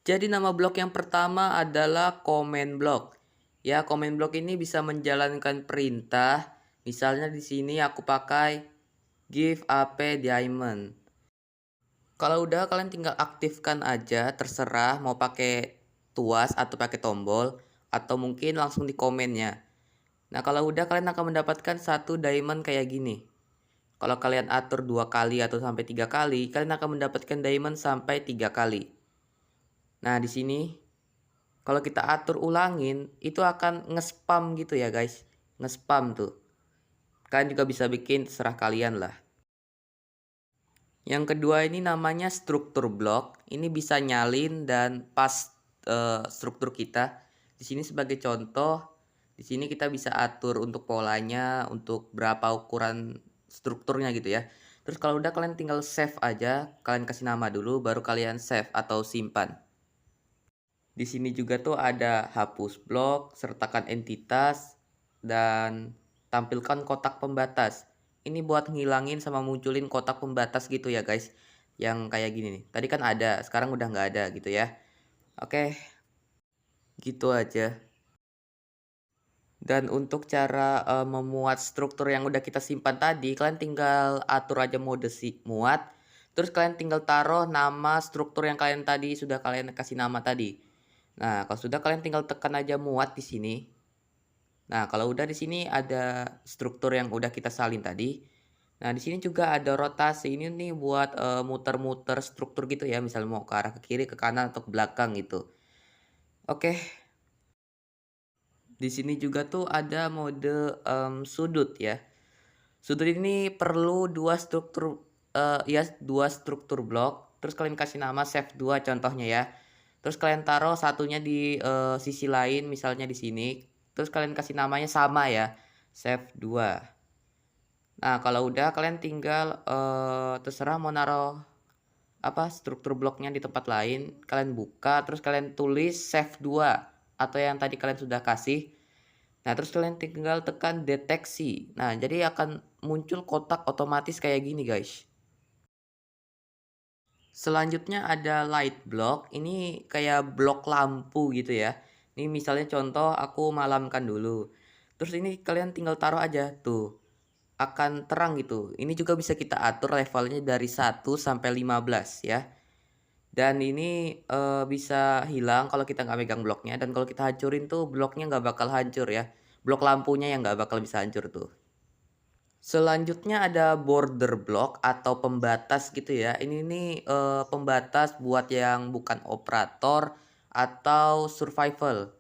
Jadi nama blok yang pertama adalah comment block. Ya, comment block ini bisa menjalankan perintah. Misalnya di sini aku pakai give AP diamond. Kalau udah kalian tinggal aktifkan aja, terserah mau pakai tuas atau pakai tombol atau mungkin langsung di komennya. Nah, kalau udah kalian akan mendapatkan satu diamond kayak gini. Kalau kalian atur 2 kali atau sampai 3 kali, kalian akan mendapatkan diamond sampai 3 kali. Nah, di sini kalau kita atur ulangin, itu akan nge-spam gitu ya guys. Nge-spam tuh. Kalian juga bisa bikin, terserah kalian lah. Yang kedua ini namanya struktur blok. Ini bisa nyalin dan pas struktur kita. Di sini sebagai contoh, di sini kita bisa atur untuk polanya, untuk berapa ukuran strukturnya gitu ya. Terus kalau udah kalian tinggal save aja, kalian kasih nama dulu, baru kalian save atau simpan. Di sini juga tuh ada hapus blok, sertakan entitas, dan tampilkan kotak pembatas. Ini buat ngilangin sama munculin kotak pembatas gitu ya guys. Yang kayak gini nih. Tadi kan ada, sekarang udah nggak ada gitu ya. Oke, gitu aja. Dan untuk cara memuat struktur yang udah kita simpan tadi, kalian tinggal atur aja mode muat. Terus kalian tinggal taruh nama struktur yang kalian tadi sudah kalian kasih nama tadi. Nah, kalau sudah kalian tinggal tekan aja muat di sini. Nah, kalau udah di sini ada struktur yang udah kita salin tadi. Nah, di sini juga ada rotasi. Ini nih buat muter-muter struktur gitu ya, misalnya mau ke arah ke kiri, ke kanan atau ke belakang gitu. Oke. Di sini juga tuh ada mode sudut ya. Sudut ini perlu dua struktur blok. Terus kalian kasih nama save 2 contohnya ya. Terus kalian taruh satunya di sisi lain, misalnya di sini. Terus kalian kasih namanya sama ya, save 2. Nah, kalau udah kalian tinggal terserah mau naruh apa struktur bloknya di tempat lain, kalian buka terus kalian tulis save 2 atau yang tadi kalian sudah kasih. Nah, terus kalian tinggal tekan deteksi. Nah, jadi akan muncul kotak otomatis kayak gini, guys. Selanjutnya ada light block. Ini kayak blok lampu gitu ya. Ini misalnya contoh aku malamkan dulu. Terus ini kalian tinggal taruh aja tuh. Akan terang gitu. Ini juga bisa kita atur levelnya dari 1 sampai 15 ya. Dan ini bisa hilang kalau kita nggak megang bloknya. Dan kalau kita hancurin tuh bloknya nggak bakal hancur ya. Blok lampunya yang nggak bakal bisa hancur tuh. Selanjutnya ada border block atau pembatas gitu ya. Ini nih pembatas buat yang bukan operator atau survival.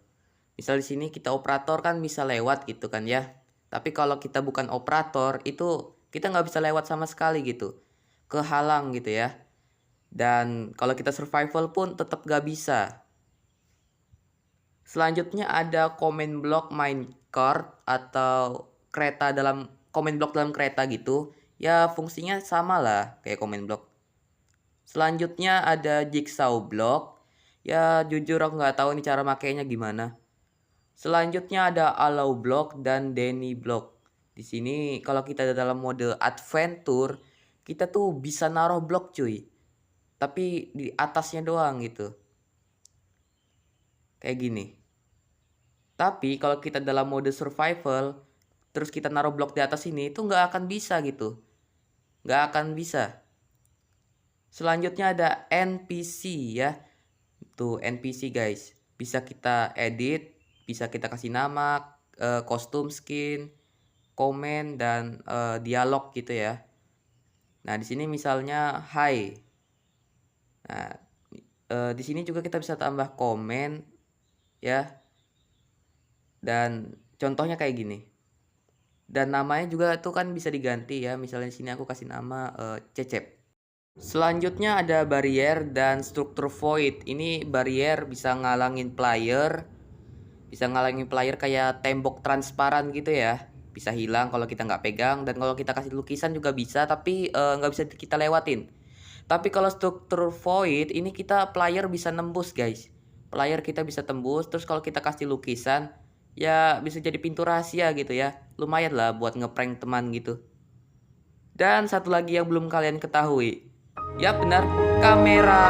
Misal di sini kita operator kan bisa lewat gitu kan ya. Tapi kalau kita bukan operator itu kita nggak bisa lewat sama sekali gitu. Kehalang gitu ya. Dan kalau kita survival pun tetap nggak bisa. Selanjutnya ada comment block minecart atau kereta dalam comment block dalam kereta gitu. Ya fungsinya sama lah kayak comment block. Selanjutnya ada jigsaw block. Ya jujur aku nggak tahu nih cara makainya gimana. Selanjutnya ada allow block dan Denny block. Di sini kalau kita ada dalam mode adventure, kita tuh bisa naruh blok cuy. Tapi di atasnya doang gitu. Kayak gini. Tapi kalau kita dalam mode survival, terus kita naruh blok di atas ini, itu nggak akan bisa gitu. Nggak akan bisa. Selanjutnya ada NPC ya. Tuh NPC guys. Bisa kita edit, bisa kita kasih nama, kostum skin, komen, dan dialog gitu ya. Nah di sini misalnya hi. Nah di sini juga kita bisa tambah komen ya. Dan contohnya kayak gini. Dan namanya juga tuh kan bisa diganti ya. Misalnya di sini aku kasih nama Cecep. Selanjutnya ada barrier dan struktur void. Ini barrier bisa ngalangin player. Bisa ngalangin player kayak tembok transparan gitu ya. Bisa hilang kalau kita nggak pegang. Dan kalau kita kasih lukisan juga bisa. Tapi nggak bisa kita lewatin. Tapi kalau struktur void ini kita player bisa nembus guys. Player kita bisa tembus. Terus kalau kita kasih lukisan, ya bisa jadi pintu rahasia gitu ya. Lumayan lah buat ngeprank teman gitu. Dan satu lagi yang belum kalian ketahui. Ya benar, kamera.